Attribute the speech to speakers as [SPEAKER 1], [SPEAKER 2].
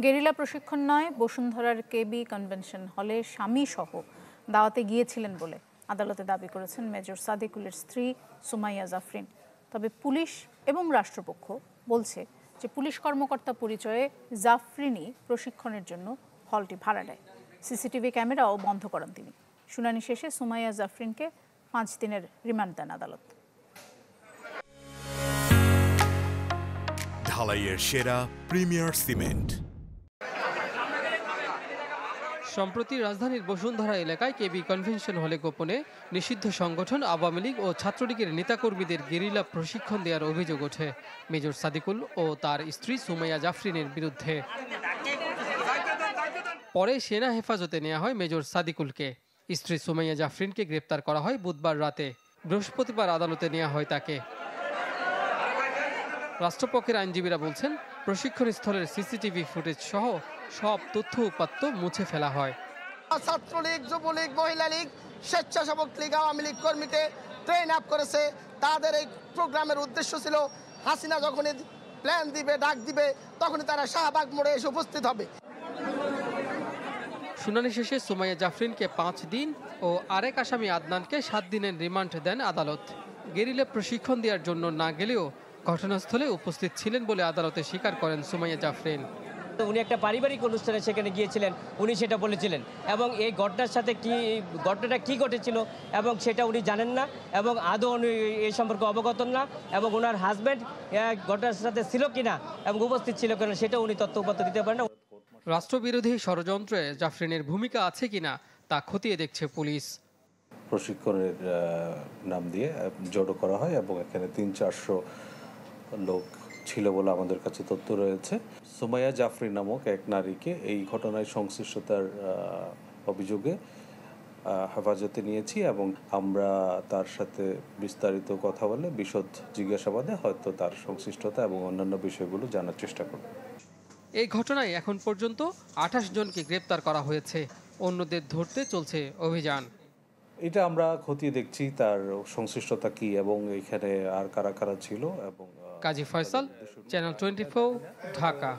[SPEAKER 1] Guerrilla প্রশিক্ষণ নয়, বসুন্ধরার কেবি কনভেনশন হলে স্বামী সহ দাওয়াতে গিয়েছিলেন বলে আদালতে দাবি করেছেন মেজর সাদিকুলের স্ত্রী সুমাইয়া জাফরিন। তবে পুলিশ এবং রাষ্ট্রপক্ষ বলছে যে পুলিশ কর্মকর্তা পরিচয়ে জাফরিনই প্রশিক্ষণের জন্য হলটি ভাড়া নেয়। সিসিটিভি ক্যামেরাও বন্ধ করেন তিনি। শুনানি শেষে সুমাইয়া জাফরিনকে 5 দিনের রিমান্ড দেন আদালত।
[SPEAKER 2] ঢালাইয়ের সেরা প্রিমিয়ার সিমেন্ট।
[SPEAKER 3] সম্প্রতি রাজধানীর বসুন্ধরা এলাকায় কেবি কনভেনশন হলে গোপনে নিষিদ্ধ সংগঠন আওয়ামী লীগ ও ছাত্রলীগের নেতাকর্মীদের গেরিলা প্রশিক্ষণ দেওয়ার অভিযোগ ওঠে মেজর সাদিকুল ও তার স্ত্রী সুমাইয়া জাফরিনের বিরুদ্ধে। পরে সেনা হেফাজতে নেওয়া হয় মেজর সাদিকুলকে। স্ত্রী সুমাইয়া জাফরিনকে গ্রেপ্তার করা হয় বুধবার রাতে। বৃহস্পতিবার আদালতে নেওয়া হয় তাকে। রাষ্ট্রপক্ষের আইনজীবীরা বলছেন, প্রশিক্ষণ স্থলের সিসিটিভি ফুটেজ সহ সব তথ্য উপাত্ত মুছে ফেলা হয়।
[SPEAKER 4] ছাত্রলীগ, যুবলীগ, মহিলা লীগ, স্বেচ্ছাসেবক লীগ, আওয়ামী লীগ কর্মীকে ট্রেন আপ করেছে। তাদের এই প্রোগ্রামের উদ্দেশ্য ছিল হাসিনা যখনই প্ল্যান দিবে, ডাক দিবে, তখনই তারা শাহবাগ মোড়ে এসে উপস্থিত হবে।
[SPEAKER 3] শুনানি শেষে সুমাইয়া জাফরিনকে 5 দিন ও আরেক আসামি আদনানকে 7 দিনের রিমান্ড দেন আদালত। গেরিলা প্রশিক্ষণ দেওয়ার জন্য না গেলেও ঘটনাস্থলে উপস্থিত ছিলেন বলে আদালতে স্বীকার করেন সুমাইয়া জাফরিন।
[SPEAKER 5] উনি একটা পারিবারিক অনুষ্ঠানে সেখানে গিয়েছিলেন, উনি সেটা বলেছিলেন, এবং এই ঘটনার সাথে ঘটনাটা কি ঘটেছিল এবং সেটা উনি জানেন না এবং আদৌ উনি এই সম্পর্কে অবগত না, এবং ওনার হাজব্যান্ড ঘটনার সাথে ছিল কিনা এবং উপস্থিত ছিল কিনা সেটা উনি তথ্য উপাত্ত দিতে পারেন না।
[SPEAKER 3] রাষ্ট্রবিরোধী ষড়যন্ত্রে জাফরিনের ভূমিকা আছে কিনা তা খতিয়ে দেখছে পুলিশ।
[SPEAKER 6] প্রশিক্ষণের নাম দিয়ে জড়ো করা হয় এবং এখানে 300-400 লোক ছিল বলে আমাদের কাছে তথ্য রয়েছে। সুমাইয়া জাফরিন নামক এক নারীকে এই ঘটনায় সংশ্লিষ্টতার অভিযোগে হেফাজতে নিয়েছি এবং আমরা তার সাথে বিস্তারিত কথা বলে বিশদ জিজ্ঞাসাবাদে হয়তো তার সংশ্লিষ্টতা এবং অন্যান্য বিষয়গুলো জানার চেষ্টা করব।
[SPEAKER 3] এই ঘটনায় এখন পর্যন্ত 28 জনকে গ্রেপ্তার করা হয়েছে। অন্যদের ধরতে চলছে অভিযান।
[SPEAKER 6] এটা আমরা খতিয়ে দেখছি তার সংশ্লিষ্টতা কি এবং এখানে আর কারা কারা ছিল। এবং
[SPEAKER 3] কাজী ফয়সাল, চ্যানেল 24, ঢাকা।